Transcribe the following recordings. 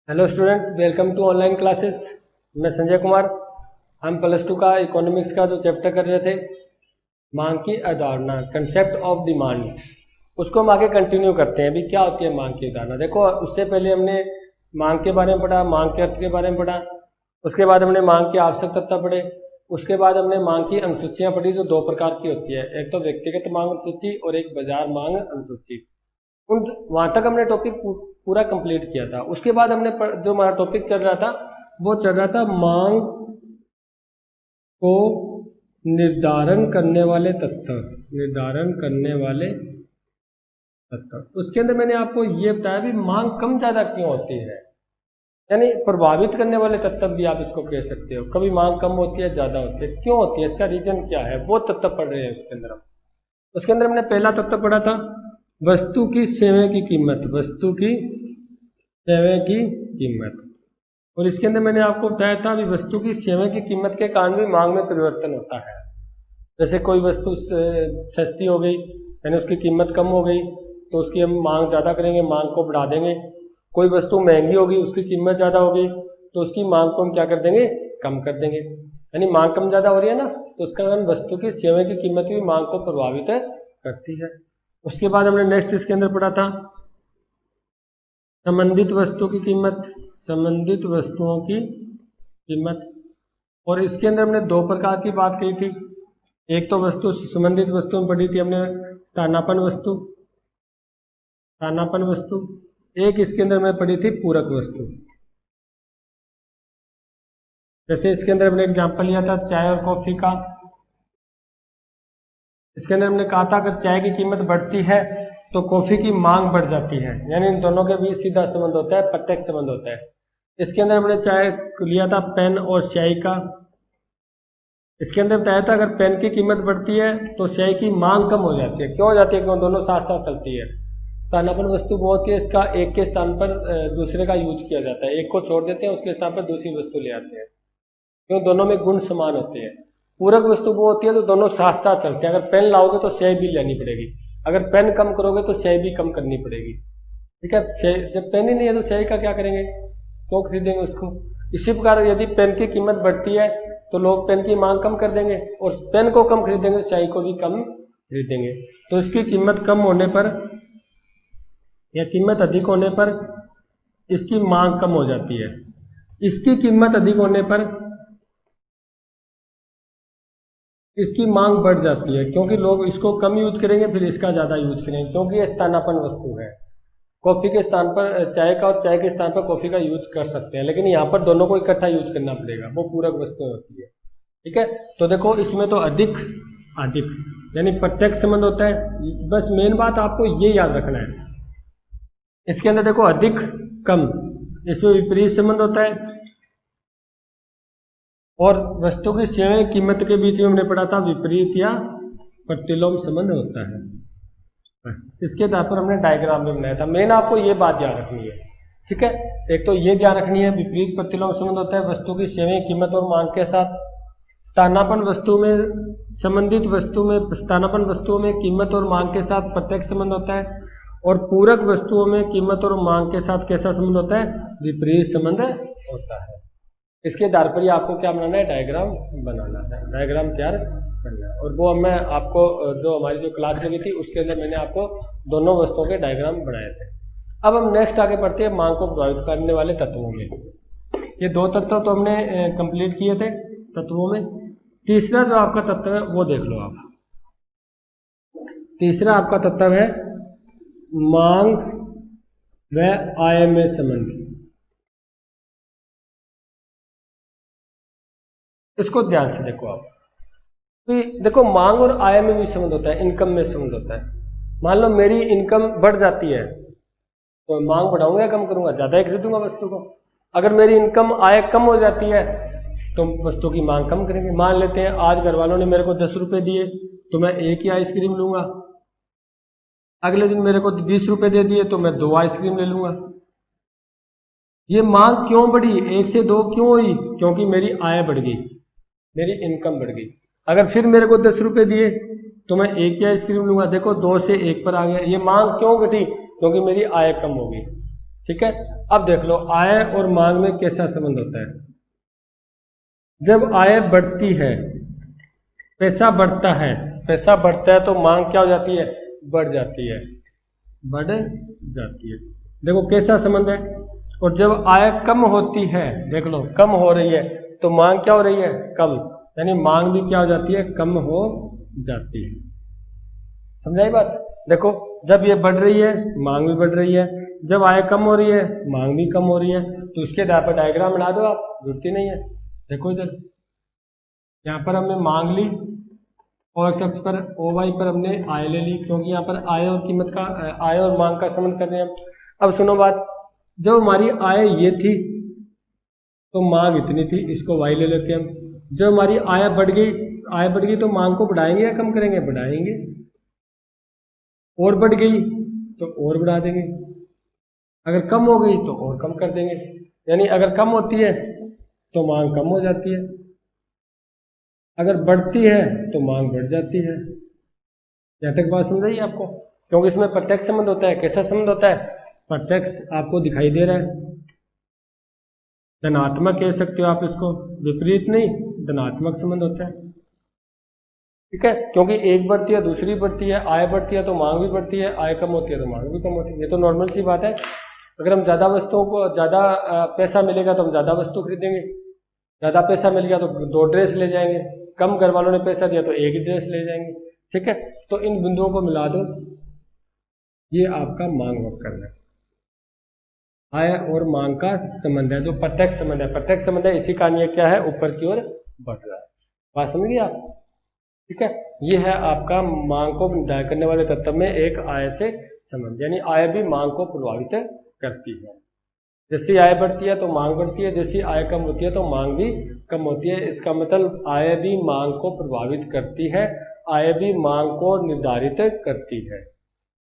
Hello student, welcome to online classes. मैं संजय कुमार। हम plus two का इकोनॉमिक्स का जो चैप्टर कर रहे थे, मांग की अवधारणा, कंसेप्ट ऑफ डिमांड, उसको हम आगे कंटिन्यू करते हैं। अभी क्या होती है मांग की अवधारणा? देखो, उससे पहले हमने मांग के बारे में पढ़ा, मांग के अर्थ के बारे में पढ़ा, उसके बाद हमने मांग के आवश्यक तत्व पढ़े, उसके बाद हमने मांग की अनुसूचियाँ पढ़ी जो दो प्रकार की होती है, एक तो व्यक्तिगत मांग अनुसूची और एक बाजार मांग अनुसूची। उन वहां तक हमने टॉपिक पूरा कंप्लीट किया था। उसके बाद हमने जो हमारा टॉपिक चल रहा था वो चल रहा था मांग को निर्धारण करने वाले तत्व, निर्धारण करने वाले तत्व। उसके अंदर मैंने आपको ये बताया भी मांग कम ज्यादा क्यों होती है, यानी प्रभावित करने वाले तत्व भी आप इसको कह सकते हो। कभी मांग कम होती है, ज्यादा होती है, क्यों होती है, इसका रीजन क्या है, वो तत्व पढ़ रहे हैं उसके अंदर हम। उसके अंदर हमने पहला तत्व पढ़ा था वस्तु की सेवा की कीमत, वस्तु की सेवा की कीमत। और इसके अंदर मैंने आपको बताया था भी वस्तु की सेवा की कीमत के कारण भी मांग में परिवर्तन होता है। जैसे कोई वस्तु सस्ती हो गई, यानी उसकी कीमत कम हो गई, तो उसकी हम मांग ज़्यादा करेंगे, मांग को बढ़ा देंगे। कोई वस्तु महंगी होगी, उसकी कीमत ज़्यादा हो गई, तो उसकी मांग को हम क्या कर देंगे, कम कर देंगे। यानी मांग कम ज़्यादा हो रही है ना, तो उसका कारण वस्तु की सेवा की कीमत भी मांग को प्रभावित करती है। उसके बाद हमने नेक्स्ट इसके अंदर पढ़ा था संबंधित वस्तु की कीमत, संबंधित वस्तुओं की कीमत। और इसके अंदर हमने दो प्रकार की बात कही थी। एक तो वस्तु संबंधित वस्तु में पढ़ी थी हमने स्थानापन्न वस्तु, स्थानापन्न वस्तु। एक इसके अंदर में पढ़ी थी पूरक वस्तु। जैसे इसके अंदर हमने एग्जांपल लिया था चाय और कॉफी का। इसके अंदर हमने कहा था अगर चाय की कीमत बढ़ती है तो कॉफी की मांग बढ़ जाती है, यानी इन दोनों के बीच सीधा संबंध होता है, प्रत्यक्ष संबंध होता है। इसके अंदर हमने चाय लिया था पेन और स्याही का। इसके अंदर बताया था अगर पेन की कीमत बढ़ती है तो स्याही की मांग कम हो जाती है। क्यों हो जाती है? क्यों? दोनों साथ साथ चलती है। स्थानापन्न वस्तु वो होती है इसका एक के स्थान पर दूसरे का यूज किया जाता है, एक को छोड़ देते हैं, उसके स्थान पर दूसरी वस्तु ले आते हैं। क्यों? दोनों में गुण समान होते हैं। पूरक वस्तु वो होती है तो दोनों साथ साथ चलते हैं। अगर पेन लाओगे तो स्याही भी लेनी पड़ेगी, अगर पेन कम करोगे तो स्याही भी कम करनी पड़ेगी। ठीक है, जब पेन ही नहीं है तो स्याही का क्या करेंगे, क्यों खरीदेंगे उसको? इसी प्रकार यदि पेन की कीमत बढ़ती है तो लोग पेन की मांग कम कर देंगे, और पेन को कम खरीदेंगे, स्याही को भी कम खरीदेंगे। तो इसकी कीमत कम होने पर या कीमत अधिक होने पर इसकी मांग कम हो जाती है। इसकी कीमत अधिक होने पर इसकी मांग बढ़ जाती है, क्योंकि लोग इसको कम यूज करेंगे, फिर इसका ज्यादा यूज करेंगे, क्योंकि ये स्थानापन्न वस्तु है। कॉफी के स्थान पर चाय का और चाय के स्थान पर कॉफी का यूज कर सकते हैं, लेकिन यहाँ पर दोनों को इकट्ठा यूज करना पड़ेगा, वो पूरक वस्तु होती है। ठीक है, तो देखो इसमें तो अधिक अधिक यानी प्रत्यक्ष संबंध होता है। बस मेन बात आपको ये याद रखना है। इसके अंदर देखो अधिक कम, इसमें विपरीत संबंध होता है। और वस्तु की सेवा कीमत के बीच में हमने पढ़ा था विपरीत या प्रतिलोम संबंध होता है। बस इसके आधार पर हमने डायग्राम भी बनाया था। मेन आपको ये बात ध्यान रखनी है। ठीक है, एक तो ये ध्यान रखनी है विपरीत प्रतिलोम संबंध होता है वस्तु की सेवा कीमत और मांग के साथ। स्थानापन्न वस्तु में संबंधित वस्तु में स्थानापन्न वस्तुओं में कीमत और मांग के साथ प्रत्यक्ष संबंध होता है, और पूरक वस्तुओं में कीमत और मांग के साथ कैसा संबंध होता है, विपरीत संबंध होता है। इसके आधार पर ही आपको क्या बनाना है, डायग्राम बनाना है, डायग्राम तैयार करना है। और वो मैं आपको जो हमारी जो क्लास लगी थी उसके अंदर मैंने आपको दोनों वस्तुओं के डायग्राम बनाए थे। अब हम नेक्स्ट आगे बढ़ते हैं मांग को प्रभावित करने वाले तत्वों में। ये दो तत्व तो हमने कंप्लीट किए थे तत्वों में। तीसरा जो आपका तत्व है वो देख लो आप। तीसरा आपका तत्व है मांग व आय में संबंध। इसको ध्यान से देखो आप। तो देखो मांग और आय में भी संबंध होता है, इनकम में संबंध होता है। मान लो मेरी इनकम बढ़ जाती है तो मांग बढ़ाऊंगा या कम करूंगा, ज्यादा ही खरीदूंगा वस्तु को। अगर मेरी इनकम आय कम हो जाती है तो वस्तु की मांग कम करेंगे। मान लेते हैं आज घर वालों ने मेरे को 10 रुपए दिए तो मैं एक ही आइसक्रीम लूंगा, अगले दिन मेरे को 20 रुपए दे दिए तो मैं 2 आइसक्रीम ले लूंगा। ये मांग क्यों बढ़ी, 1 से 2 क्यों हुई? क्योंकि मेरी आय बढ़ गई, मेरी इनकम बढ़ गई। अगर फिर मेरे को 10 रुपए दिए तो मैं एक ही आइसक्रीम लूंगा, देखो 2 से 1 पर आ गया। ये मांग क्यों घटी? क्योंकि मेरी आय कम हो गई। ठीक है। अब देख लो आय और मांग में कैसा संबंध होता है। जब आय बढ़ती है, पैसा बढ़ता है, पैसा बढ़ता है तो मांग क्या हो जाती है, बढ़ जाती है, बढ़ जाती है। देखो कैसा संबंध है। और जब आय कम होती है, देख लो कम हो रही है तो मांग क्या हो रही है, कम, यानी मांग भी क्या हो जाती है, कम हो जाती है। समझाई बात। देखो जब ये बढ़ रही है मांग भी बढ़ रही है, जब आय कम हो रही है मांग भी कम हो रही है। तो इसके आधार पर डायग्राम बना दो आप, जरूरत ही नहीं है। देखो इधर यहाँ पर हमने मांग ली और एक्स अक्ष पर ओ वाई पर हमने आय ले ली, क्योंकि यहाँ पर आय और कीमत का, आय और मांग का संबंध कर रहे हैं हम। अब सुनो बात, जब हमारी आय ये थी तो मांग इतनी थी, इसको वाई ले लेते हैं हम। जब हमारी आय बढ़ गई तो मांग को बढ़ाएंगे या कम करेंगे, बढ़ाएंगे। और बढ़ गई तो और बढ़ा देंगे, अगर कम हो गई तो और कम कर देंगे। यानी अगर कम होती है तो मांग कम हो जाती है, अगर बढ़ती है तो मांग बढ़ जाती है। यहाँ तक बात समझाइए आपको, क्योंकि इसमें प्रत्यक्ष संबंध होता है। कैसा संबंध होता है, प्रत्यक्ष आपको दिखाई दे रहा है। धनात्मक कह सकते हो आप इसको, विपरीत नहीं, धनात्मक संबंध होता है। ठीक है, क्योंकि एक बढ़ती है दूसरी बढ़ती है, आय बढ़ती है तो मांग भी बढ़ती है, आय कम होती है तो मांग भी कम होती है। ये तो नॉर्मल सी बात है। अगर हम ज़्यादा वस्तुओं को, ज़्यादा पैसा मिलेगा तो हम ज़्यादा वस्तु खरीदेंगे, ज़्यादा पैसा मिल गया तो 2 ड्रेस ले जाएंगे, कम घर वालों ने पैसा दिया तो 1 ही ड्रेस ले जाएंगे। ठीक है, तो इन बिंदुओं को मिला दो, ये आपका मांग वक्र है। आय और मांग का संबंध है जो प्रत्यक्ष संबंध है। प्रत्यक्ष संबंध है, इसी का नियम क्या है, ऊपर की ओर बढ़ रहा है। बात समझ गए आप। ठीक है, ये है आपका मांग को निर्धारित करने वाले तत्व में एक आय से संबंध, यानी आय भी मांग को प्रभावित करती है। जैसी आय बढ़ती है तो मांग बढ़ती है, जैसी आय कम होती है तो मांग भी कम होती है। इसका मतलब आय भी मांग को प्रभावित करती है, आय भी मांग को निर्धारित करती है।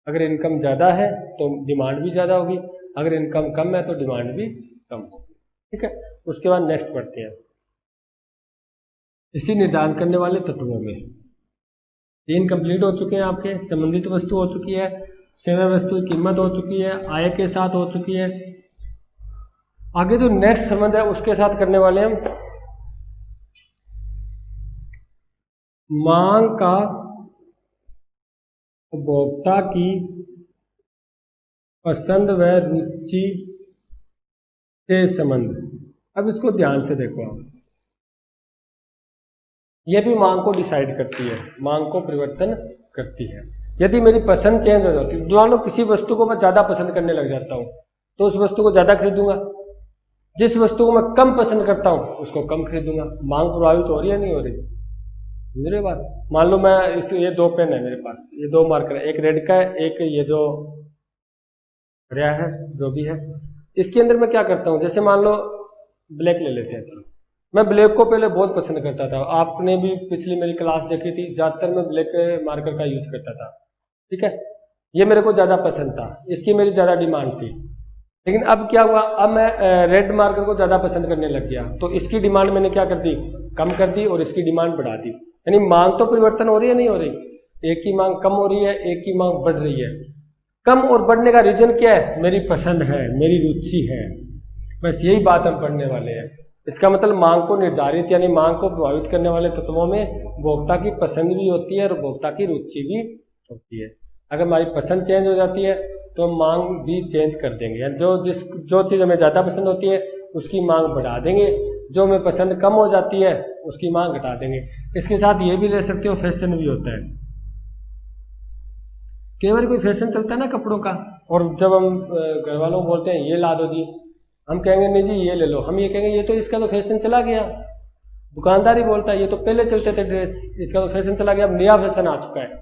अगर इनकम ज़्यादा है तो डिमांड भी ज़्यादा होगी, अगर इनकम कम है तो डिमांड भी कम होगी। ठीक है, उसके बाद नेक्स्ट पढ़ते हैं। इसी निर्धारण करने वाले तत्वों में 3 कंप्लीट हो चुके हैं आपके। संबंधित वस्तु हो चुकी है, सेवा वस्तु की कीमत हो चुकी है, आय के साथ हो चुकी है। आगे जो नेक्स्ट संबंध है उसके साथ करने वाले हम मांग का उपभोक्ता की पसंद व रुचि से संबंध। अब इसको ध्यान से देखो आप, यह भी मांग को डिसाइड करती है, मांग को परिवर्तन करती है। यदि मेरी पसंद चेंज हो जाती है, मान लो किसी वस्तु को मैं ज़्यादा पसंद करने लग जाता हूँ तो उस वस्तु को ज़्यादा खरीदूंगा, जिस वस्तु को मैं कम पसंद करता हूँ उसको कम खरीदूंगा। मांग प्रभावित हो रही है नहीं हो रही, समझ रहे बात। मान लो मैं ये 2 पेन है मेरे पास, ये 2 मार्कर है, एक रेड का है, एक ये जो हरा है, जो भी है। इसके अंदर मैं क्या करता हूँ, जैसे मान लो ब्लैक ले लेते हैं। चलो, मैं ब्लैक को पहले बहुत पसंद करता था, आपने भी पिछली मेरी क्लास देखी थी, ज़्यादातर मैं ब्लैक मार्कर का यूज करता था। ठीक है, ये मेरे को ज़्यादा पसंद था, इसकी मेरी ज़्यादा डिमांड थी। लेकिन अब क्या हुआ, अब मैं रेड मार्कर को ज़्यादा पसंद करने लग गया, तो इसकी डिमांड मैंने क्या कर दी, कम कर दी, और इसकी डिमांड बढ़ा दी। यानी मांग तो परिवर्तन हो रही है नहीं हो रही, एक की मांग कम हो रही है, एक की मांग बढ़ रही है। कम और बढ़ने का रीजन क्या है, मेरी पसंद है, मेरी रुचि है, बस यही बात हम पढ़ने वाले हैं। इसका मतलब मांग को निर्धारित यानी मांग को प्रभावित करने वाले तत्वों में उपभोक्ता की पसंद भी होती है और उपभोक्ता की रुचि भी होती है। अगर हमारी पसंद चेंज हो जाती है तो मांग भी चेंज कर देंगे, यानी जो चीज़ हमें ज़्यादा पसंद होती है उसकी मांग बढ़ा देंगे, जो हमें पसंद कम हो जाती है उसकी मांग घटा देंगे। इसके साथ ये भी ले सकते हो, फैशन भी होता है। कई बार कोई फैशन चलता है ना कपड़ों का, और जब हम घर वालों को बोलते हैं ये ला दो जी, हम कहेंगे नहीं जी ये ले लो, हम ये कहेंगे ये तो इसका तो फैशन चला गया। दुकानदार ही बोलता है ये तो पहले चलते थे ड्रेस, इसका तो फैशन चला गया, अब नया फैशन आ चुका है।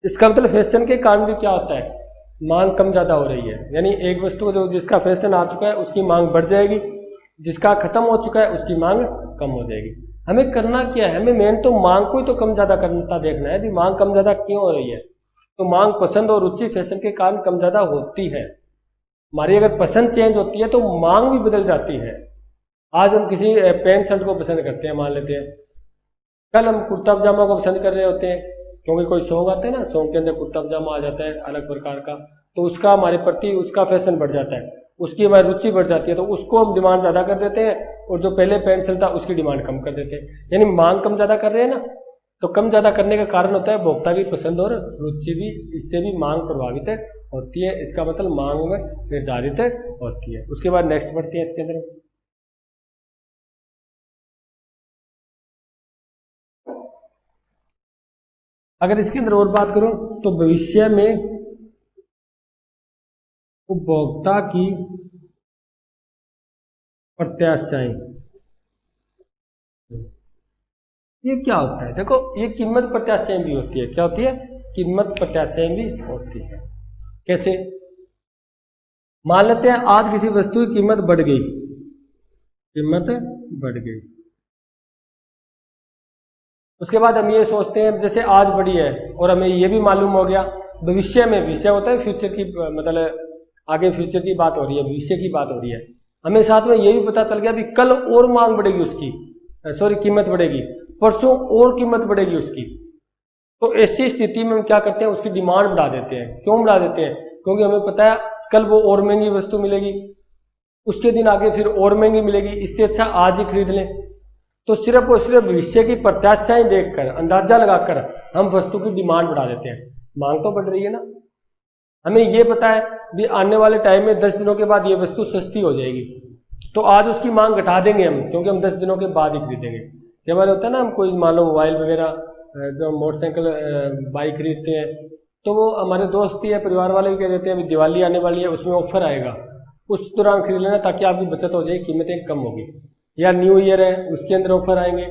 इसका मतलब फैशन के कारण भी क्या होता है, मांग कम ज़्यादा हो रही है। यानी एक वस्तु को जो जिसका फैशन आ चुका है उसकी मांग बढ़ जाएगी, जिसका खत्म हो चुका है उसकी मांग कम हो जाएगी। हमें करना क्या है, हमें मेन तो मांग को ही तो कम ज़्यादा करता देखना है, मांग कम ज़्यादा क्यों हो रही है। तो मांग पसंद और रुचि फैशन के कारण कम ज़्यादा होती है। हमारी अगर पसंद चेंज होती है तो मांग भी बदल जाती है। आज हम किसी पैंट शर्ट को पसंद करते हैं, मान लेते हैं, कल हम कुर्ता पजामा को पसंद कर रहे होते हैं, क्योंकि कोई सॉन्ग आता है ना, सॉन्ग के अंदर कुर्ता पजामा आ जाता है अलग प्रकार का, तो उसका हमारे प्रति उसका फैशन बढ़ जाता है। उसकी हमारी रुचि बढ़ जाती है, तो उसको हम डिमांड ज़्यादा कर देते हैं, और जो पहले पेंसिल था उसकी डिमांड कम कर देते हैं। यानी मांग कम ज़्यादा कर रहे हैं ना, तो कम ज़्यादा करने का कारण होता है भोक्ता की पसंद और रुचि भी, इससे भी मांग प्रभावित होती है। इसका मतलब मांग में निर्धारित होती है। उसके बाद नेक्स्ट बढ़ते हैं इसके अंदर। अगर इसके अंदर और बात करूं तो भविष्य में उपभोक्ता की प्रत्याशाएं, ये क्या होता है? देखो, ये कीमत प्रत्याशाएं भी होती है। क्या होती है? कीमत प्रत्याशाएं भी होती है। कैसे? मान लेते हैं आज किसी वस्तु की कीमत बढ़ गई, कीमत बढ़ गई, उसके बाद हम ये सोचते हैं जैसे आज बढ़ी है, और हमें ये भी मालूम हो गया भविष्य में, विषय होता है फ्यूचर की, मतलब आगे फ्यूचर की बात हो रही है, भविष्य की बात हो रही है, हमें साथ में ये भी पता चल गया भी कल और मांग बढ़ेगी उसकी, सॉरी कीमत बढ़ेगी, परसों और कीमत बढ़ेगी उसकी। तो ऐसी स्थिति में हम क्या करते हैं? उसकी डिमांड बढ़ा देते हैं। क्यों बढ़ा देते हैं? क्योंकि हमें पता है कल वो और महंगी वस्तु मिलेगी, उसके दिन आगे फिर और महंगी मिलेगी, इससे अच्छा आज ही खरीद लें। तो सिर्फ और सिर्फ भविष्य की प्रत्याशाएं देखकर, अंदाजा लगाकर हम वस्तु की डिमांड बढ़ा देते हैं। मांग तो बढ़ रही है ना, हमें ये पता है भी आने वाले टाइम में 10 दिनों के बाद ये वस्तु सस्ती हो जाएगी, तो आज उसकी मांग घटा देंगे हम, क्योंकि हम 10 दिनों के बाद ही खरीदेंगे। जब हमारे होता है ना, हम कोई मान लो मोबाइल वगैरह, जो मोटरसाइकिल, बाइक खरीदते हैं, तो वो हमारे दोस्त ही है, परिवार वाले भी कह देते हैं अभी दिवाली आने वाली है, उसमें ऑफर आएगा, उस दौरान खरीद लेना ताकि आपकी बचत हो जाए, कीमतें कम होगी। या न्यू ईयर है, उसके अंदर ऑफर आएंगे।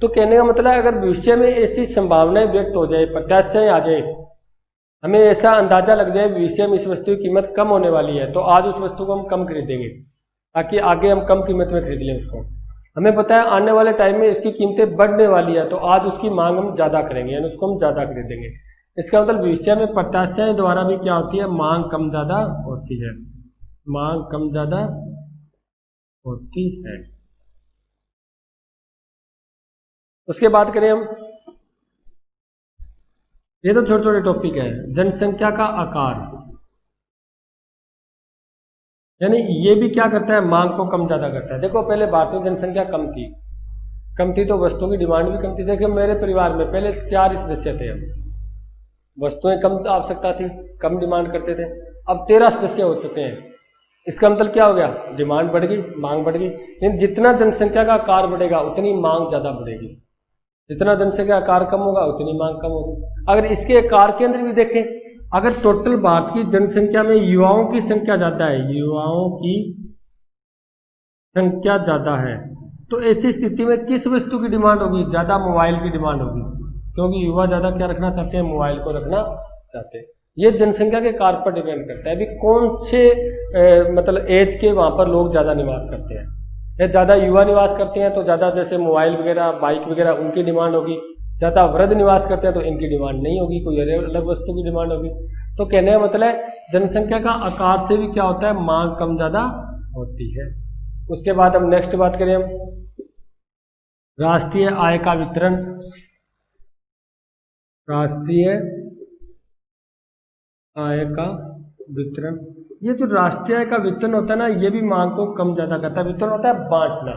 तो कहने का मतलब है अगर भविष्य में ऐसी संभावनाएं व्यक्त हो जाए, प्रत्याशाएं आ जाए, हमें ऐसा अंदाजा लग जाए भविष्य में इस वस्तु की कीमत कम होने वाली है, तो आज उस वस्तु को हम कम खरीदेंगे ताकि आगे हम कम कीमत में खरीद लें उसको। हमें पता है आने वाले टाइम में इसकी कीमतें बढ़ने वाली है, तो आज उसकी मांग हम ज़्यादा करेंगे, यानी उसको हम ज़्यादा खरीदेंगे। इसका मतलब भविष्य में प्रत्याशाएं द्वारा भी क्या होती है? मांग कम ज़्यादा होती है, मांग कम ज़्यादा होती है। उसके बाद करें हम, ये तो छोटे छोटे टॉपिक है। जनसंख्या का आकार, यानी ये भी क्या करता है? मांग को कम ज्यादा करता है। देखो पहले भारत में जनसंख्या कम थी तो वस्तुओं की डिमांड भी कम थी। देखिए मेरे परिवार में पहले 4 सदस्य थे, हम वस्तुएं कम आवश्यकता थी, कम डिमांड करते थे। अब 13 सदस्य हो चुके हैं। इसका मतलब क्या हो गया? डिमांड बढ़ गई, मांग बढ़ गई। लेकिन जितना जनसंख्या का आकार बढ़ेगा उतनी मांग ज्यादा बढ़ेगी, जितना जनसंख्या का आकार कम होगा उतनी मांग कम होगी। अगर इसके आकार के अंदर भी देखें, अगर टोटल भारत की जनसंख्या में युवाओं की संख्या ज्यादा है, युवाओं की संख्या ज्यादा है, तो ऐसी स्थिति में किस वस्तु की डिमांड होगी? ज्यादा मोबाइल की डिमांड होगी, क्योंकि युवा ज्यादा क्या रखना चाहते हैं? मोबाइल को रखना चाहते हैं। ये जनसंख्या के कार पर डिपेंड करता है, अभी कौन से मतलब एज के वहां पर लोग ज्यादा निवास करते हैं। या ज्यादा युवा निवास करते हैं तो ज्यादा जैसे मोबाइल वगैरह, बाइक वगैरह, उनकी डिमांड होगी। ज्यादा वृद्ध निवास करते हैं तो इनकी डिमांड नहीं होगी, कोई अलग वस्तु की डिमांड होगी। तो कहने का मतलब जनसंख्या का आकार से भी क्या होता है? मांग कम ज्यादा होती है। उसके बाद हम नेक्स्ट बात करें, हम राष्ट्रीय आय का वितरण। राष्ट्रीय आय का वितरण, ये जो राष्ट्रीय आय का वितरण होता है ना, ये भी मांग को कम ज्यादा करता है। वितरण होता है बांटना,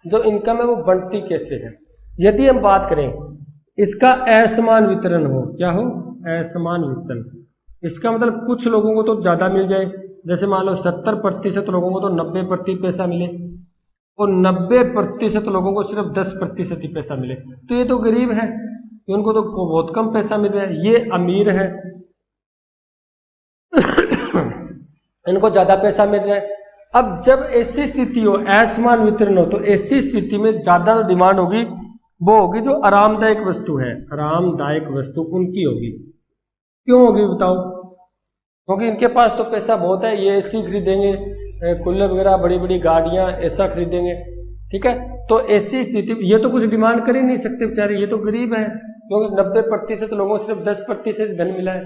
जो इनकम है वो बढ़ती कैसे है। यदि हम बात करें इसका असमान वितरण हो, क्या हो? असमान वितरण। इसका मतलब कुछ लोगों को तो ज्यादा मिल जाए, जैसे मान लो 70% लोगों को तो 90% पैसा मिले, और 90% लोगों को सिर्फ 10% ही पैसा मिले, तो ये तो गरीब है, उनको तो बहुत कम पैसा मिल रहा है। ये अमीर है, इनको ज्यादा पैसा मिल रहा है। अब जब ऐसी स्थिति हो, असमान वितरण हो, तो ऐसी स्थिति में ज्यादा डिमांड होगी, वो होगी जो आरामदायक वस्तु है, आरामदायक वस्तु उनकी होगी। क्यों होगी बताओ? क्योंकि इनके पास तो पैसा बहुत है, ये एसी खरीदेंगे, कूलर वगैरह, बड़ी बड़ी गाड़ियां ऐसा खरीदेंगे, ठीक है। तो ऐसी स्थिति, ये तो कुछ डिमांड कर ही नहीं सकते बेचारे, ये तो गरीब है, क्योंकि 90% लोगों को सिर्फ 10% धन मिला है,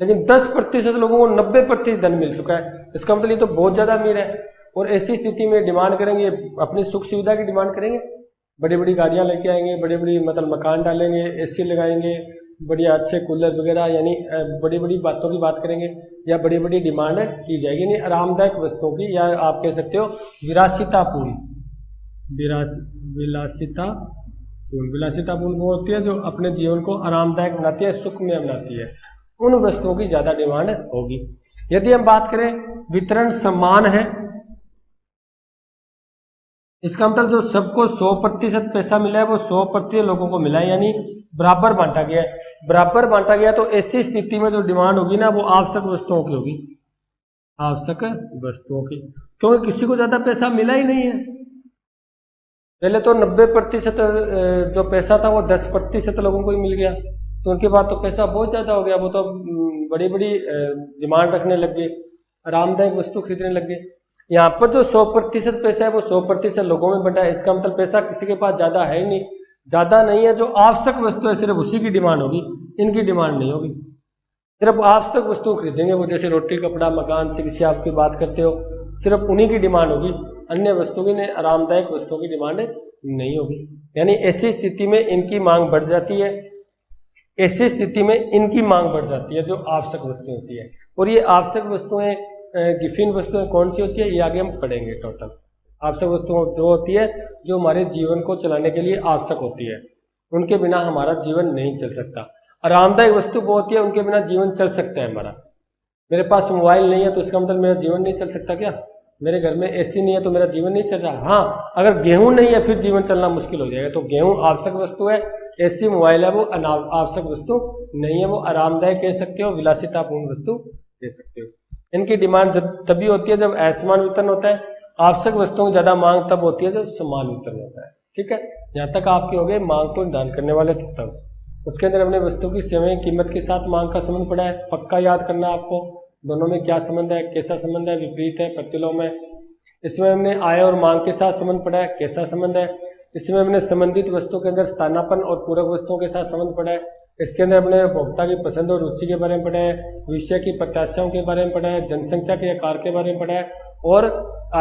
लेकिन 10% लोगों को 90% धन मिल चुका है। इसका मतलब ये तो बहुत ज्यादा अमीर है। और ऐसी स्थिति में डिमांड करेंगे, अपनी सुख सुविधा की डिमांड करेंगे, बड़ी बड़ी गाड़ियां लेके आएंगे, बड़ी बड़ी मतलब मकान डालेंगे, एसी लगाएंगे, बढ़िया अच्छे कूलर वगैरह, यानी बड़ी बड़ी बातों की बात करेंगे या बड़ी बड़ी डिमांड की जाएगी, यानी आरामदायक वस्तुओं की, या आप कह सकते हो विलासितापूर्ण, विलासितापूर्ण वो होती है जो अपने जीवन को आरामदायक बनाती है, सुखमय बनाती है, उन वस्तुओं की ज़्यादा डिमांड होगी। यदि हम बात करें वितरण समान है, इसका मतलब जो सबको 100% पैसा मिला है वो 100% लोगों को मिला है, यानी बराबर बांटा गया है। बराबर बांटा गया तो ऐसी स्थिति में जो डिमांड होगी ना वो आवश्यक वस्तुओं की होगी, आवश्यक वस्तुओं की, क्योंकि किसी को ज्यादा पैसा मिला ही नहीं है। पहले तो 90% जो पैसा था वो 10% लोगों को ही मिल गया, तो उनके बाद तो पैसा बहुत ज्यादा हो गया, वो तो बड़ी बड़ी डिमांड रखने लग गए, आरामदायक वस्तु खरीदने लग गए। यहाँ पर जो 100% पैसा है वो 100% लोगों में बटा है, इसका मतलब पैसा किसी के पास ज्यादा है ही नहीं, ज्यादा नहीं है, जो आवश्यक वस्तु है सिर्फ उसी की डिमांड होगी, इनकी डिमांड नहीं होगी। सिर्फ आवश्यक वस्तु खरीदेंगे वो, जैसे रोटी कपड़ा मकान चिकित्सा आपकी बात करते हो, सिर्फ उन्हीं की डिमांड होगी, अन्य वस्तुओं की नहीं, आरामदायक वस्तुओं की डिमांड नहीं होगी। यानी ऐसी स्थिति में इनकी मांग बढ़ जाती है, ऐसी स्थिति में इनकी मांग बढ़ जाती है जो आवश्यक वस्तुएं होती है। और ये आवश्यक वस्तुएं गिफिन वस्तुएं कौन सी होती है ये आगे हम पढ़ेंगे। टोटल आवश्यक वस्तुएं जो होती है जो हमारे जीवन को चलाने के लिए आवश्यक होती है, उनके बिना हमारा जीवन नहीं चल सकता। आरामदायक वस्तु वो होती है उनके बिना जीवन चल सकता है हमारा। मेरे पास मोबाइल नहीं है तो इसका मतलब मेरा जीवन नहीं चल सकता क्या? मेरे घर में एसी नहीं है तो मेरा जीवन नहीं चल रहा? हाँ, अगर गेहूं नहीं है फिर जीवन चलना मुश्किल हो जाएगा। तो गेहूं आवश्यक वस्तु है, एसी मोबाइल है वो आवश्यक वस्तु नहीं है, वो आरामदायक कह सकते हो, विलासितापूर्ण वस्तु कह सकते हो। इनकी डिमांड तभी होती है जब असमान वितरण होता है, आवश्यक वस्तुओं की ज्यादा मांग तब होती है जब समान वितरण होता है। ठीक है, यहाँ तक आपके हो गए मांग को निर्धारण करने वाले तत्व। उसके अंदर हमने वस्तु की सेवाएं कीमत के साथ मांग का संबंध पढ़ा है, पक्का याद करना आपको, दोनों में क्या संबंध है, कैसा संबंध है, विपरीत है, प्रतिलोम है। इसमें हमने आय और मांग के साथ संबंध पढ़ा है, कैसा संबंध है। इसमें हमने संबंधित वस्तुओं के अंदर स्थानापन्न और पूरक वस्तुओं के साथ संबंध पढ़ा है। इसके अंदर हमने उपभोक्ता की पसंद और रुचि के बारे में पढ़ा है, विषय की प्रत्याशाओं के बारे में पढ़ा है, जनसंख्या के आकार के बारे में पढ़ा है और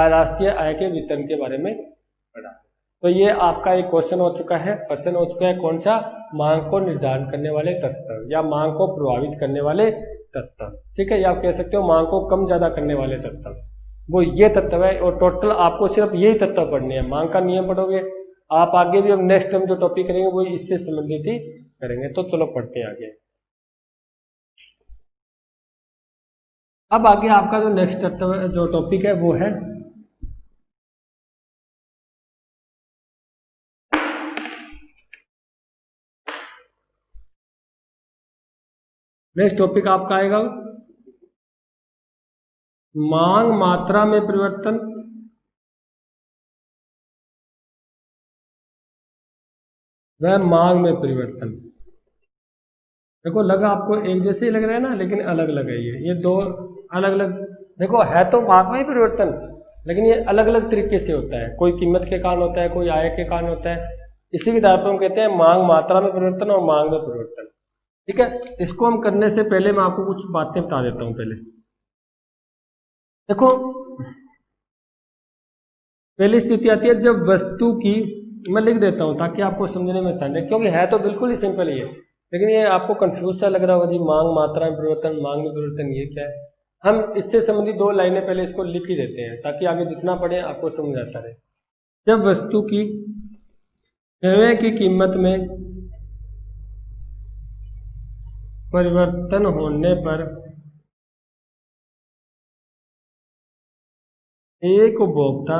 राष्ट्रीय आय के वितरण के बारे में पढ़ा। तो ये आपका एक क्वेश्चन हो चुका है, प्रश्न हो चुका है, कौन सा? मांग को निर्धारण करने वाले तत्व या मांग को प्रभावित करने वाले तत्व। ठीक है, या आप कह सकते हो मांग को कम ज्यादा करने वाले तत्व, वो ये तत्व है। और टोटल आपको सिर्फ यही तत्व पढ़ने हैं। मांग का नियम पढ़ोगे आप, आगे भी हम नेक्स्ट टाइम जो टॉपिक करेंगे वो इससे संबंधित ही करेंगे। तो चलो पढ़ते हैं आगे। अब आगे आपका जो नेक्स्ट तत्व जो टॉपिक है वो है नेक्स्ट टॉपिक आपका आएगा मांग मात्रा में परिवर्तन वह मांग में परिवर्तन। देखो लगा आपको एक जैसे ही लग रहा है ना, लेकिन अलग अलग है ये दो अलग अलग। देखो है तो मांग में ही परिवर्तन, लेकिन ये अलग अलग तरीके से होता है। कोई कीमत के कारण होता है, कोई आय के कारण होता है। इसी के आधार पर हम कहते हैं मांग मात्रा में परिवर्तन और मांग में परिवर्तन। ठीक है, इसको हम करने से पहले मैं आपको कुछ बातें बता देता हूं। पहले देखो, पहली स्थिति आती है जब वस्तु की, मैं लिख देता हूं ताकि आपको समझने में आसान है, क्योंकि है तो बिल्कुल ही सिंपल ही है, लेकिन ये आपको कंफ्यूज सा लग रहा होगा जी मांग मात्रा में परिवर्तन, मांग में परिवर्तन ये क्या है। हम इससे संबंधित दो लाइनें पहले इसको लिख ही देते हैं ताकि आगे जितना पढ़े आपको समझ आता रहे। जब वस्तु की सेवा की कीमत में परिवर्तन होने पर एक उपभोक्ता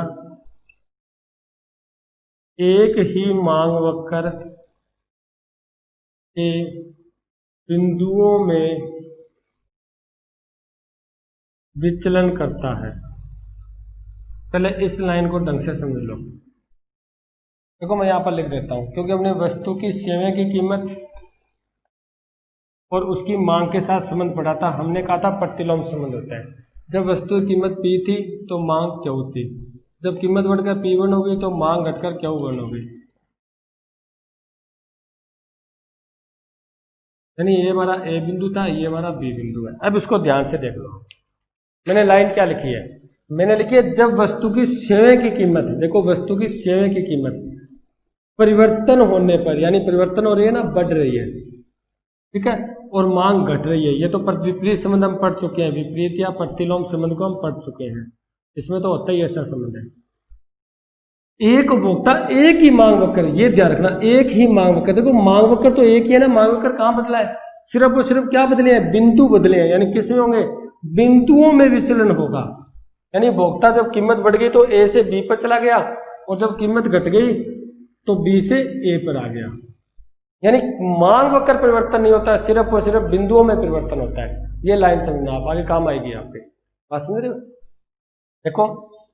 एक ही मांग वक्र के बिंदुओं में विचलन करता है। पहले इस लाइन को ढंग से समझ लो। देखो मैं यहां पर लिख देता हूं, क्योंकि हमने वस्तु की सेवा की कीमत और उसकी मांग के साथ संबंध पढ़ा था। हमने कहा था प्रतिलोम संबंध होता है। जब वस्तु की कीमत P थी तो मांग Q थी, जब कीमत बढ़कर P1 हो गई तो मांग घटकर Q1 हो गई। यानी ये हमारा A बिंदु था, ये हमारा B बिंदु है। अब इसको ध्यान से देख लो, मैंने लाइन क्या लिखी है, मैंने लिखी है जब वस्तु की सेवा की कीमत, देखो वस्तु की सेवा की कीमत परिवर्तन होने पर, यानी परिवर्तन हो रही है ना, बढ़ रही है, ठीक है, और मांग घट रही है। ये तो विपरीत संबंध हम पढ़ चुके हैं, विपरीत या प्रतिलोम संबंध को हम पढ़ चुके हैं। इसमें तो होता ही ऐसा संबंध है। एक उपभोक्ता एक ही मांग वक्र, ये ध्यान रखना, एक ही मांग वक्र। देखो मांग वक्र तो एक ही है ना, मांग वक्र कहाँ बदला है, सिर्फ और सिर्फ क्या बदले हैं, बिंदु बदले हैं। यानी किस में होंगे, बिंदुओं में विचलन होगा। यानी भोक्ता जब कीमत बढ़ गई तो ए से बी पर चला गया, और जब कीमत घट गई तो बी से ए पर आ गया। यानी मांग वक्र परिवर्तन नहीं होता है, सिर्फ और सिर्फ बिंदुओं में परिवर्तन होता है। ये लाइन समझना, आप आगे काम आएगी आपके। बात समझ रहे हो? देखो,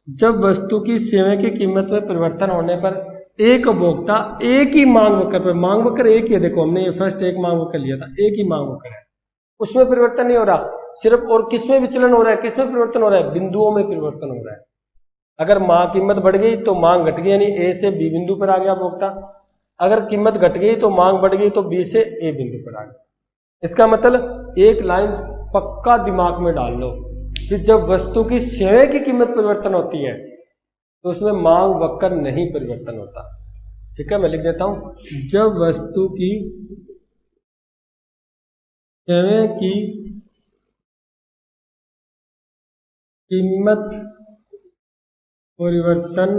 जब वस्तु की सेवा की कीमत में परिवर्तन होने पर एक उपभोक्ता एक ही मांग वक्र पर, मांग वक्र एक ही है, देखो हमने ये फर्स्ट एक मांग वक्र लिया था, एक ही मांग वक्र है, उसमें परिवर्तन नहीं हो रहा, सिर्फ और किसमें विचलन हो रहा है, किसमें परिवर्तन हो रहा है, बिंदुओं में परिवर्तन हो रहा है। अगर कीमत बढ़ गई तो मांग घट गई, यानी ए से बी बिंदु पर आ गया उपभोक्ता। अगर कीमत घट गई तो मांग बढ़ गई तो बी से ए बिंदु पर आ गया। इसका मतलब एक लाइन पक्का दिमाग में डाल लो कि जब वस्तु की सेवा की कीमत परिवर्तन होती है तो उसमें मांग वक्र नहीं परिवर्तन होता। ठीक है, मैं लिख देता हूं, जब वस्तु की सेवा की कीमत परिवर्तन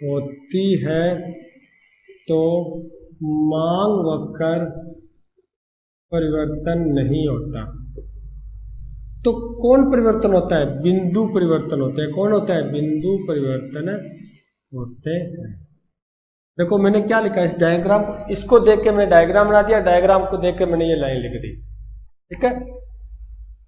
होती है तो मांग वक्र परिवर्तन नहीं होता। तो कौन परिवर्तन होता है, बिंदु परिवर्तन होते हैं। कौन होता है, बिंदु परिवर्तन होते हैं। देखो मैंने क्या लिखा है इस डायग्राम, इसको देख के मैंने डायग्राम बना दिया, डायग्राम को देख के मैंने ये लाइन लिख दी। ठीक है,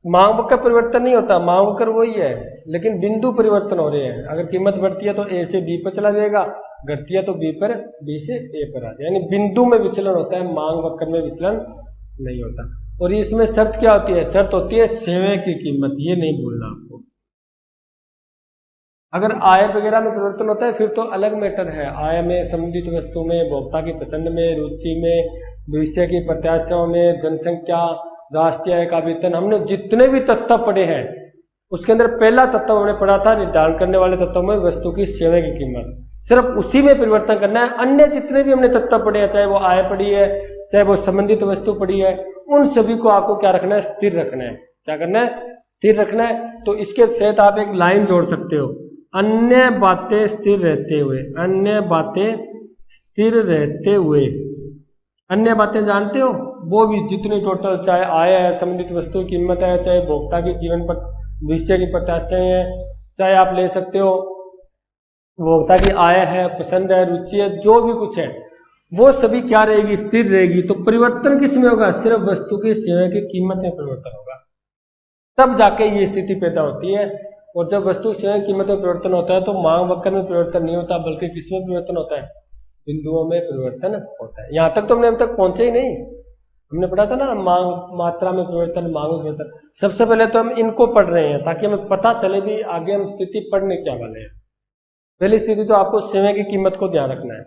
मांग वक्र परिवर्तन नहीं होता, मांग वक्र वही है, लेकिन बिंदु परिवर्तन हो रहे हैं। अगर कीमत बढ़ती है तो ए से बी पर चला जाएगा, घटती है तो बी से ए पर आ जाए। यानी बिंदु में विचलन होता है, मांग वक्र में विचलन नहीं होता। और इसमें शर्त क्या होती है, शर्त होती है सेवा की कीमत, ये नहीं भूलना आपको। अगर आय वगैरह में परिवर्तन होता है फिर तो अलग मैटर है, आय में, संबंधित वस्तु में, भोक्ता की पसंद में, रुचि में, भविष्य की प्रत्याशाओं में, जनसंख्या, राष्ट्रीय आय का वेतन, हमने जितने भी तत्व पढ़े हैं उसके अंदर पहला तत्व हमने पढ़ा था निर्धारण करने वाले तत्वों में वस्तु की सेवा की कीमत, सिर्फ उसी में परिवर्तन करना है। अन्य जितने भी हमने तत्व पढ़े हैं, चाहे वो आय पढ़ी है, चाहे वो संबंधित वस्तु पढ़ी है, उन सभी को आपको क्या रखना है, स्थिर रखना है। क्या करना है, स्थिर रखना है। तो इसके साथ आप एक लाइन जोड़ सकते हो, अन्य बातें स्थिर रहते हुए, अन्य बातें स्थिर रहते हुए। अन्य बातें जानते हो, वो भी जितनी टोटल, चाहे आय है, संबंधित वस्तु की कीमत है, चाहे भोक्ता की जीवन पर भविष्य की प्रत्याशाएं हैं, चाहे आप ले सकते हो भोक्ता की आय है, पसंद है, रुचि है, जो भी कुछ है वो सभी क्या रहेगी, स्थिर रहेगी। तो परिवर्तन किस में होगा, सिर्फ वस्तु की सेवा की कीमत में परिवर्तन होगा, तब जाके ये स्थिति पैदा होती है। और जब वस्तु सेवा की कीमत में परिवर्तन होता है तो मांग वक्र में परिवर्तन नहीं होता, बल्कि किसमें परिवर्तन होता है, बिंदुओं में परिवर्तन होता है। यहाँ तक तो हमने अब तक पहुंचे ही नहीं, हमने पढ़ा था ना मांग मात्रा में परिवर्तन, मांग में परिवर्तन। सबसे पहले तो हम इनको पढ़ रहे हैं ताकि हमें पता चले भी आगे हम स्थिति पढ़ने क्या वाले हैं। पहली स्थिति तो आपको सेवा की कीमत को ध्यान रखना है,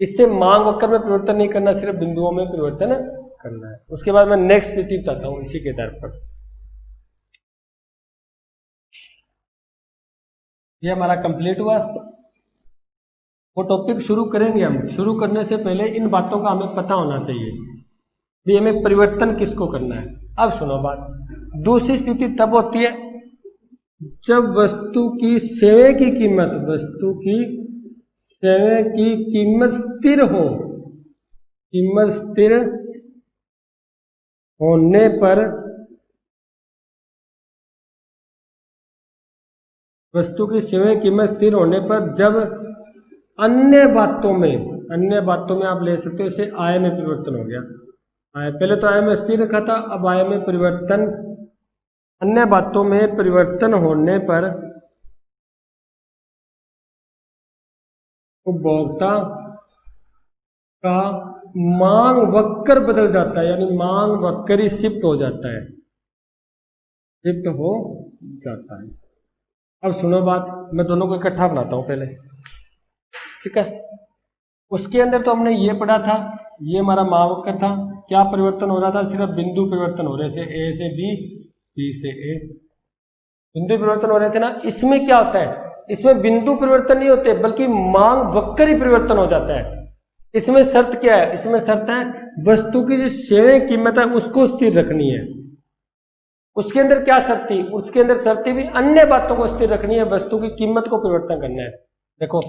इससे मांग वक्र में परिवर्तन नहीं करना, सिर्फ बिंदुओं में परिवर्तन करना है। उसके बाद मैं नेक्स्ट स्थिति बताता हूं इसी के आधार पर। ये हमारा कंप्लीट हुआ। वो टॉपिक शुरू करेंगे हम, शुरू करने से पहले इन बातों का हमें पता होना चाहिए भी हमें परिवर्तन किसको करना है। अब सुनो बात, दूसरी स्थिति तब होती है जब वस्तु की सेवा की कीमत, वस्तु की सेवा की कीमत स्थिर हो। कीमत स्थिर होने पर वस्तु की सेवा की कीमत स्थिर होने पर जब अन्य बातों में आप ले सकते हो, इसे आय में परिवर्तन हो गया। आय पहले तो आय में स्थिर रखा था, अब आय में परिवर्तन, अन्य बातों में परिवर्तन होने पर उपभोक्ता का मांग वक्र बदल जाता है, यानी मांग वक्र ही शिफ्ट हो जाता है, शिफ्ट हो जाता है। अब सुनो बात, मैं दोनों को इकट्ठा बनाता हूं पहले, ठीक है। उसके अंदर तो हमने ये पढ़ा था, ये हमारा मांग वक्र था, क्या परिवर्तन हो रहा था, सिर्फ बिंदु परिवर्तन हो रहे थे, ए से बी, बी से ए, बिंदु परिवर्तन हो रहे थे ना। इसमें क्या होता है, इसमें बिंदु परिवर्तन नहीं होते बल्कि मांग वक्र ही परिवर्तन हो जाता है। इसमें शर्त क्या है, इसमें शर्त है वस्तु की जो सेवा कीमत है उसको स्थिर रखनी है। उसके अंदर क्या शर्त थी, उसके अंदर शर्त थी भी अन्य बातों को स्थिर रखनी है, वस्तु की कीमत को परिवर्तन करना है। देखो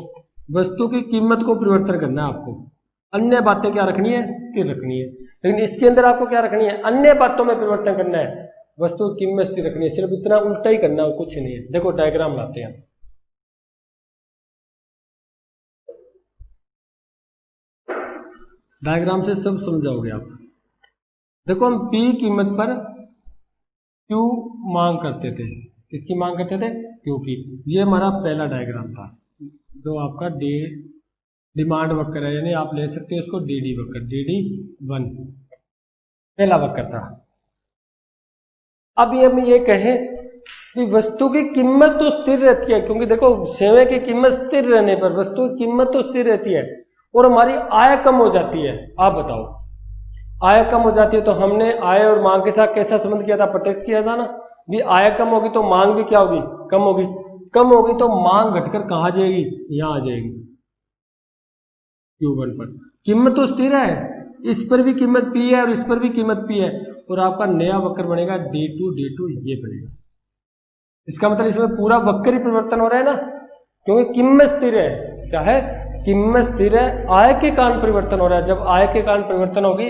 वस्तु की कीमत को परिवर्तन करना है आपको, अन्य बातें क्या रखनी है, स्थिर रखनी है। लेकिन इसके अंदर आपको क्या रखनी है, अन्य बातों में परिवर्तन करना है, वस्तु की कीमत स्थिर रखनी है। सिर्फ इतना उल्टा ही करना है, कुछ नहीं है। देखो डायग्राम लाते हैं, डायग्राम से सब समझाओगे आप। देखो हम पी कीमत पर क्यू मांग करते थे, किसकी मांग करते थे, क्यू की। ये हमारा पहला डायग्राम था, जो आपका डिमांड वक्र है, यानी आप ले सकते हो इसको डीडी वक्र, DD1 पहला वक्र था। अब ये हम ये कहें कि वस्तु की कीमत तो स्थिर रहती है, क्योंकि देखो सेवा की कीमत स्थिर रहने पर वस्तु की कीमत तो स्थिर रहती है और हमारी आय कम हो जाती है। आप बताओ, आय कम हो जाती है तो हमने आय और मांग के साथ कैसा संबंध किया था, प्रत्यक्ष किया था ना, भी आय कम होगी तो मांग भी क्या होगी, कम होगी। कम होगी तो मांग घटकर कहाँ जाएगी, यहां आ जाएगी Q1 पर। कीमत तो स्थिर है, इस पर भी कीमत P है और इस पर भी कीमत P है, और आपका नया वक्र बनेगा D2 ये बनेगा। इसका मतलब इसमें पूरा वक्र ही परिवर्तन हो रहा है ना, क्योंकि कीमत स्थिर है। क्या है, कीमत स्थिर है, आय के कारण परिवर्तन हो रहा है। जब आय के कारण परिवर्तन होगी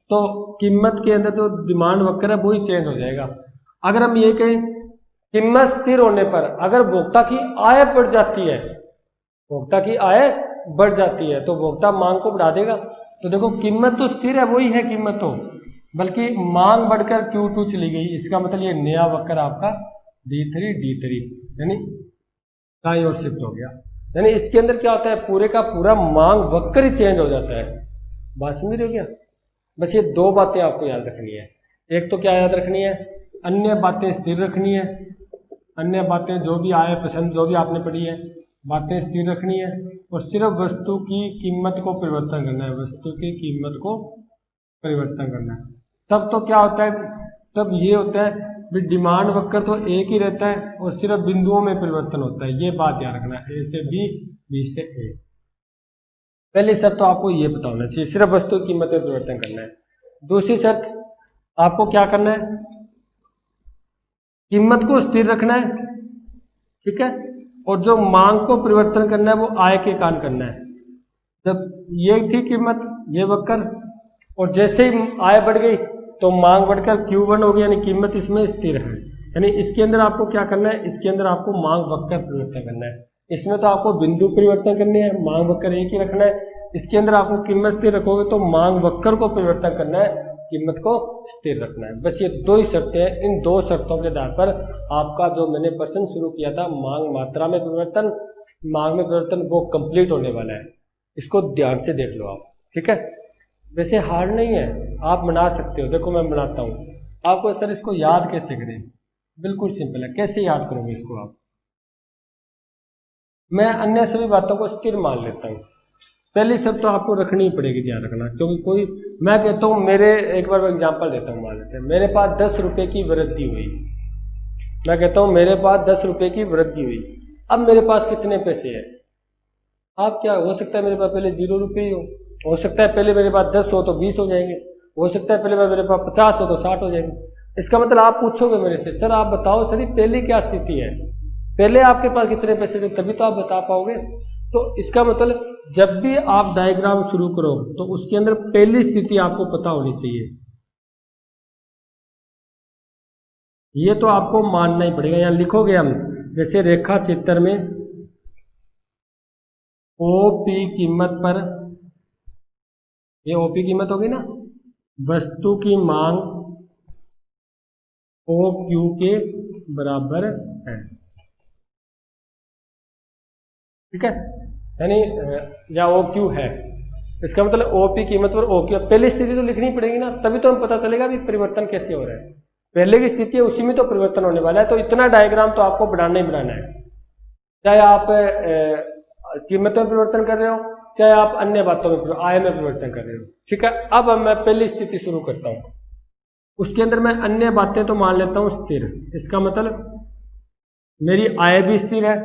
तो कीमत के अंदर जो डिमांड वक्र है वही चेंज हो जाएगा। अगर हम ये कहें कीमत स्थिर होने पर अगर भोक्ता की आय बढ़ जाती है, भोक्ता की आय बढ़ जाती है तो भोक्ता मांग को बढ़ा देगा। तो देखो कीमत तो स्थिर है, वही है कीमत तो, बल्कि मांग बढ़कर Q2 चली गई। इसका मतलब ये नया वक्र आपका D3 यानी दाईं ओर शिफ्ट हो गया। यानी इसके अंदर क्या होता है, पूरे का पूरा मांग वक्र ही चेंज हो जाता है। बात समझ रहे हो क्या? बस ये दो बातें आपको याद रखनी है। एक तो क्या याद रखनी है, अन्य बातें स्थिर रखनी है, अन्य बातें जो भी आए पसंद जो भी आपने पढ़ी है बातें स्थिर रखनी है, और सिर्फ वस्तु की कीमत को परिवर्तन करना है, वस्तु की कीमत को परिवर्तन करना है। तब तो क्या होता है, तब ये होता है भी डिमांड वक्र तो एक ही रहता है और सिर्फ बिंदुओं में परिवर्तन होता है। ये बात याद रखना है, ए से बी, बी से ए। पहली शर्त तो आपको ये पता होना चाहिए, सिर्फ वस्तु की कीमत में परिवर्तन करना है। दूसरी शर्त आपको क्या करना है, कीमत को स्थिर रखना है, ठीक है, और जो मांग को परिवर्तन करना है वो आय के कारण करना है। जब ये थी कीमत, ये वक्र, और जैसे ही आय बढ़ गई तो मांग बढ़कर Q1 हो गई, यानी कीमत इसमें स्थिर है। यानी इसके अंदर आपको क्या करना है, इसके अंदर आपको मांग वक्र परिवर्तन करना है। इसमें तो आपको बिंदु परिवर्तन करने हैं, मांग वक्र एक ही रखना है। इसके अंदर आपको कीमत स्थिर रखोगे तो मांग वक्र को परिवर्तन करना है, कीमत को स्थिर रखना है। बस ये दो ही शर्तें हैं। इन दो शर्तों के आधार पर आपका जो मैंने प्रश्न शुरू किया था, मांग मात्रा में परिवर्तन, मांग में परिवर्तन, वो कंप्लीट होने वाला है। इसको ध्यान से देख लो आप, ठीक है। वैसे हार्ड नहीं है, आप बना सकते हो। देखो मैं बनाता हूँ आपको, सर इसको याद कैसे करें, बिल्कुल सिंपल है। कैसे याद करोगे इसको आप, मैं अन्य सभी बातों को स्थिर मान लेता हूँ। पहली शर्त तो आपको रखनी ही पड़ेगी, ध्यान रखना, क्योंकि कोई, मैं कहता हूँ मेरे, एक बार एग्जांपल देता हूँ, मान लेते हैं मेरे पास 10 रुपए की वृद्धि हुई। मैं कहता हूँ मेरे पास 10 रुपए की वृद्धि हुई। अब मेरे पास कितने पैसे हैं, आप क्या, हो सकता है मेरे पास पहले 0 रुपये ही हो सकता है पहले मेरे पास 10 हो तो 20 हो जाएंगे, हो सकता है पहले मेरे पास 50 हो तो 60 हो जाएंगे। इसका मतलब आप पूछोगे मेरे से, सर आप बताओ सर पहले क्या स्थिति है, पहले आपके पास कितने पैसे थे, तभी तो आप बता पाओगे। तो इसका मतलब जब भी आप डायग्राम शुरू करो तो उसके अंदर पहली स्थिति आपको पता होनी चाहिए। ये तो आपको मानना ही पड़ेगा। यहाँ लिखोगे हम, जैसे रेखा चित्र में ओपी कीमत पर, ये ओपी कीमत होगी ना, वस्तु की मांग ओ क्यू के बराबर है, ठीक है, यानी या ओ क्यू है। इसका मतलब ओपी कीमत पर ओ क्यू, पहली स्थिति तो लिखनी पड़ेगी ना, तभी तो हमें पता चलेगा भी परिवर्तन कैसे हो रहा है। पहले की स्थिति है उसी में तो परिवर्तन होने वाला है। तो इतना डायग्राम तो आपको बनाना ही बनाना है, चाहे आप कीमत में परिवर्तन कर रहे हो, चाहे आप अन्य बातों में, आय में परिवर्तन कर रहे हो, ठीक है। अब मैं पहली स्थिति शुरू करता हूं, उसके अंदर मैं अन्य बातें तो मान लेता हूं स्थिर। इसका मतलब मेरी आय भी स्थिर है,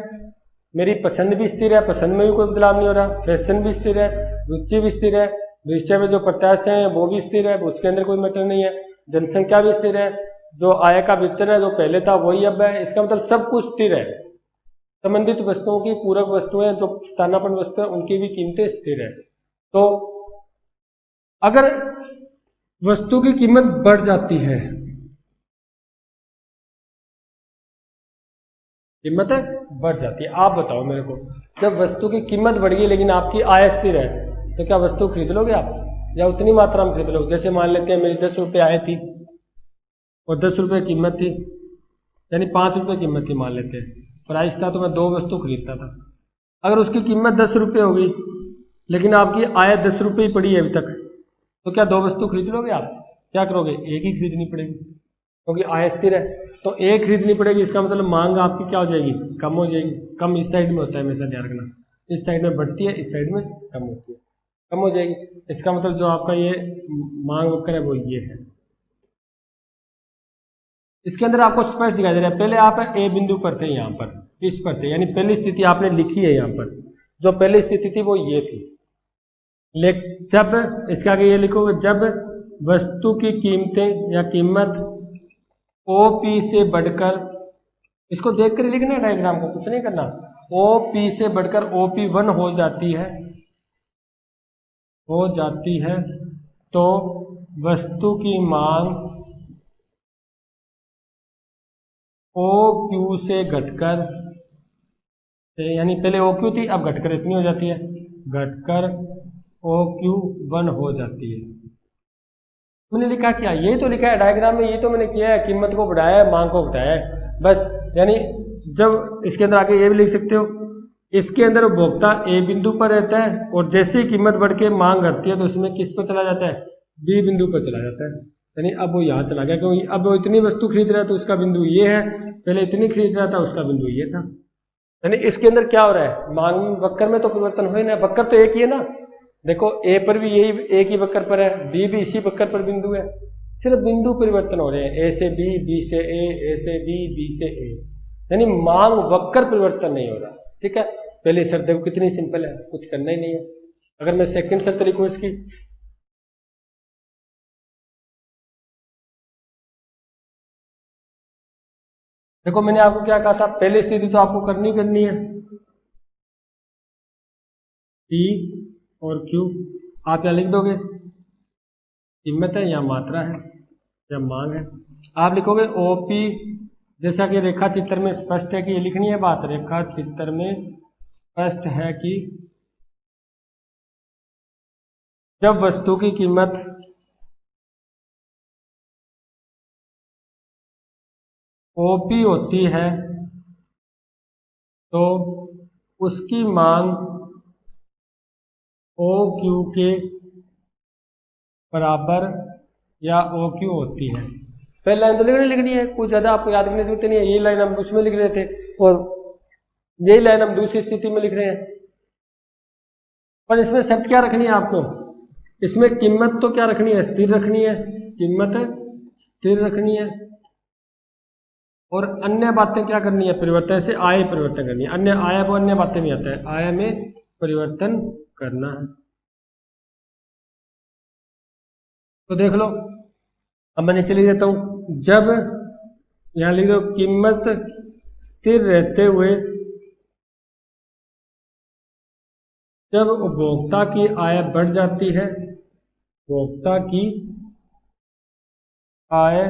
मेरी पसंद भी स्थिर है, पसंद में भी कोई बदलाव नहीं हो रहा, फैशन भी स्थिर है, रुचि भी स्थिर है, भविष्य में जो प्रत्याशा है वो भी स्थिर है, उसके अंदर कोई मैटर नहीं है, जनसंख्या भी स्थिर है, जो आय का वितरण है जो पहले था वही अब है, इसका मतलब सब कुछ स्थिर है। संबंधित वस्तुओं की पूरक वस्तुएं जो स्थानापन्न वस्तु है उनकी भी कीमतें स्थिर है। तो अगर वस्तु की कीमत बढ़ जाती है, कीमत बढ़ जाती है, आप बताओ मेरे को, जब वस्तु की कीमत बढ़ गई लेकिन आपकी आय स्थिर है तो क्या वस्तु खरीद लोगे आप, या उतनी मात्रा में खरीद लोगे? जैसे मान लेते हैं मेरी 10 रुपये आय थी और 10 रुपये कीमत थी, यानी 5 रुपये कीमत थी मान लेते हैं, प्राइस था तो मैं 2 वस्तु खरीदता था। अगर उसकी कीमत 10 रुपये होगी लेकिन आपकी आय 10 रुपये ही पड़ी है अभी तक, तो क्या 2 वस्तु खरीद लोगे आप? क्या करोगे? एक ही खरीदनी पड़ेगी, क्योंकि आय स्थिर है तो एक खरीदनी पड़ेगी। इसका मतलब मांग आपकी क्या हो जाएगी? कम हो जाएगी। कम इस साइड में होता है, हमेशा ध्यान रखना, इस साइड में बढ़ती है, इस साइड में कम होती है, कम हो जाएगी। इसका मतलब जो आपका ये मांग वक्र है वो ये है। इसके अंदर आपको स्पष्ट दिखाई दे रहा है, पहले आप ए बिंदु पर थे, यहाँ पर इस पर थे, यानी पहली स्थिति आपने लिखी है यहाँ पर, जो पहली स्थिति थी वो ये थी। जब इसके आगे ये लिखोगे, जब वस्तु की कीमतें या कीमत OP से बढ़कर, इसको देख कर लिखना है डायग्राम को, कुछ नहीं करना, OP से बढ़कर OP1 हो जाती है तो वस्तु की मांग OQ से घटकर, यानी पहले OQ थी अब घटकर इतनी हो जाती है, घटकर OQ1 हो जाती है। मैंने लिखा क्या? यही तो लिखा है डायग्राम में, ये तो मैंने किया है, कीमत को बढ़ाया है, मांग को घटाया है, बस। यानी जब इसके अंदर आगे ये भी लिख सकते हो, इसके अंदर उपभोक्ता A बिंदु पर रहता है और जैसे ही कीमत बढ़ के मांग घटती है तो उसमें किस पर चला जाता है? B बिंदु पर चला जाता है। यानी अब वो यहाँ चला गया, क्योंकि अब वो इतनी वस्तु खरीद रहा है तो उसका बिंदु ये है, पहले इतनी खरीद रहा था उसका बिंदु ये था। यानी इसके अंदर क्या हो रहा है? मांग वक्र में तो परिवर्तन हो ही ना, वक्र तो एक ही है ना। देखो A पर भी यही एक ही वक्र पर है, B भी इसी वक्र पर बिंदु है, सिर्फ बिंदु परिवर्तन हो रहे हैं, A से B, B से A से B, B से A, यानी मांग वक्र परिवर्तन नहीं हो रहा। ठीक है, पहली शर्त देखो कितनी सिंपल है, कुछ करना ही नहीं है। अगर मैं सेकंड शर्त लिखूं इसकी, देखो मैंने आपको क्या कहा था, पहली स्थिति तो आपको करनी है, P और Q आप क्या लिख दोगे? कीमत है या मात्रा है या मांग है। आप लिखोगे OP, जैसा कि रेखा चित्र में स्पष्ट है कि ये लिखनी है बात, रेखा चित्र में स्पष्ट है कि जब वस्तु की कीमत OP होती है तो उसकी मांग OQ के बराबर या OQ होती है। पहले लाइन तो लिखनी है, कुछ ज़्यादा आपको याद करने की जरूरत नहीं है, यही लाइन हम उसमें लिख रहे थे और यही लाइन हम दूसरी स्थिति में लिख रहे हैं। पर इसमें शर्त क्या रखनी है आपको? इसमें कीमत तो क्या रखनी है? स्थिर रखनी है, कीमत स्थिर रखनी है, और अन्य बातें क्या करनी है? परिवर्तन से आय परिवर्तन करनी है। अन्य आय वो अन्य बातें में आता है, आय में परिवर्तन करना है। तो देख लो, अब मैं नीचे लिख देता हूं, जब यहां लिख दो कीमत स्थिर रहते हुए जब उपभोक्ता की आय बढ़ जाती है, उपभोक्ता की आय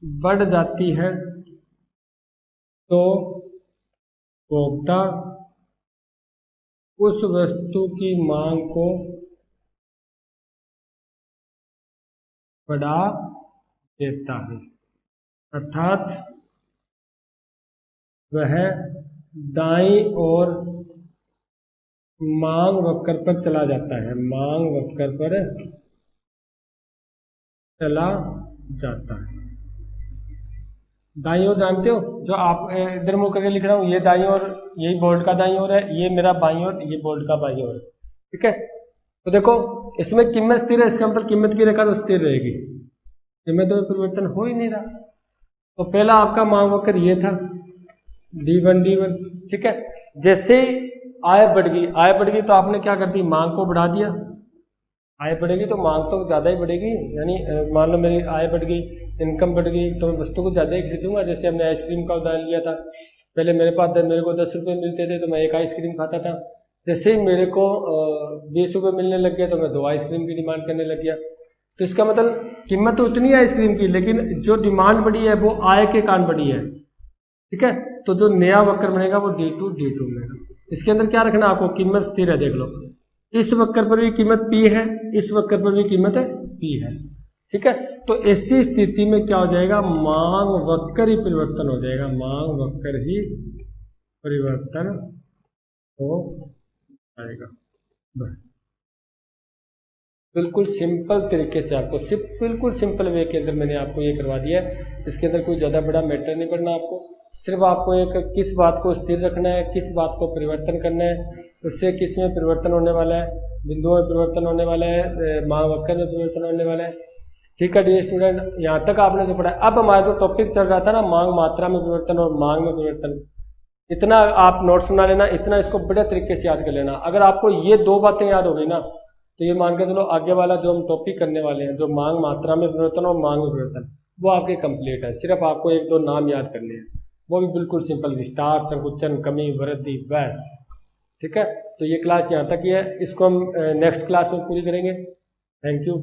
बढ़ जाती है तो उपभोक्ता उस वस्तु की मांग को बढ़ा देता है, अर्थात वह दाईं ओर मांग वक्र पर चला जाता है, मांग वक्र पर चला जाता है। दाईं ओर जानते हो, जो आप इधर मुंह करके लिख रहा हूं, ये दाईं ओर, यही बोर्ड का दाईं ओर है, ये मेरा बाईं ओर, ये बोर्ड का बाईं ओर है। ठीक है, तो देखो इसमें कीमत स्थिर है, इसका मतलब कीमत की रेखा तो स्थिर रहेगी, कीमत में परिवर्तन हो ही नहीं रहा। तो पहला आपका मांग वक्र ये था D1 D1। ठीक है, जैसे आय बढ़ गई, आय बढ़ गई तो आपने क्या कर दी, मांग को बढ़ा दिया। आय बढ़ेगी तो मांग तो ज़्यादा ही बढ़ेगी, यानी मान लो मेरी आय बढ़ गई, इनकम बढ़ गई, तो मैं वस्तु को ज़्यादा ही खरीदूंगा। जैसे हमने आइसक्रीम का उदाहरण लिया था, पहले मेरे को 10 रुपये मिलते थे तो मैं एक आइसक्रीम खाता था। जैसे ही मेरे को 20 रुपये मिलने लग गया तो मैं 2 आइसक्रीम की डिमांड करने लग गया। तो इसका मतलब कीमत तो उतनी है आइसक्रीम की, लेकिन जो डिमांड बढ़ी है वो आय के कारण बढ़ी है। ठीक है, तो जो नया वक्र बनेगा वो D2 बनेगा। इसके अंदर क्या रखना आपको, कीमत स्थिर है। देख लो, इस वक्र पर भी कीमत P है, इस वक्र पर भी कीमत P है। ठीक है, तो ऐसी स्थिति में क्या हो जाएगा, मांग वक्र ही परिवर्तन हो जाएगा, मांग वक्र ही परिवर्तन हो जाएगा। बस बिल्कुल सिंपल तरीके से आपको, सिर्फ बिल्कुल सिंपल वे के अंदर मैंने आपको ये करवा दिया है। इसके अंदर कोई ज़्यादा बड़ा मैटर नहीं पड़ना आपको, सिर्फ आपको एक किस बात को स्थिर रखना है, किस बात को परिवर्तन करना है, उससे किस में परिवर्तन होने वाला है, बिंदुओं में परिवर्तन होने वाला है, मांग वक्र में परिवर्तन होने वाला है। ठीक है डियर स्टूडेंट, यहाँ तक आपने जो पढ़ा है। अब हमारा जो टॉपिक चल रहा था ना, मांग मात्रा में परिवर्तन और मांग में परिवर्तन, इतना आप नोट्स बना लेना, इतना इसको बड़े तरीके से याद कर लेना। अगर आपको ये 2 बातें याद हो गई ना, तो ये मान के चलो आगे वाला जो हम टॉपिक करने वाले हैं, जो मांग मात्रा में परिवर्तन और मांग में परिवर्तन, वो आपके कंप्लीट है। सिर्फ आपको 1-2 नाम याद करने हैं, वो भी बिल्कुल सिंपल, विस्तार, संकुचन, कमी, वृद्धि, बस। ठीक है, तो ये क्लास यहाँ तक ही है, इसको हम नेक्स्ट क्लास में पूरी करेंगे। Thank you.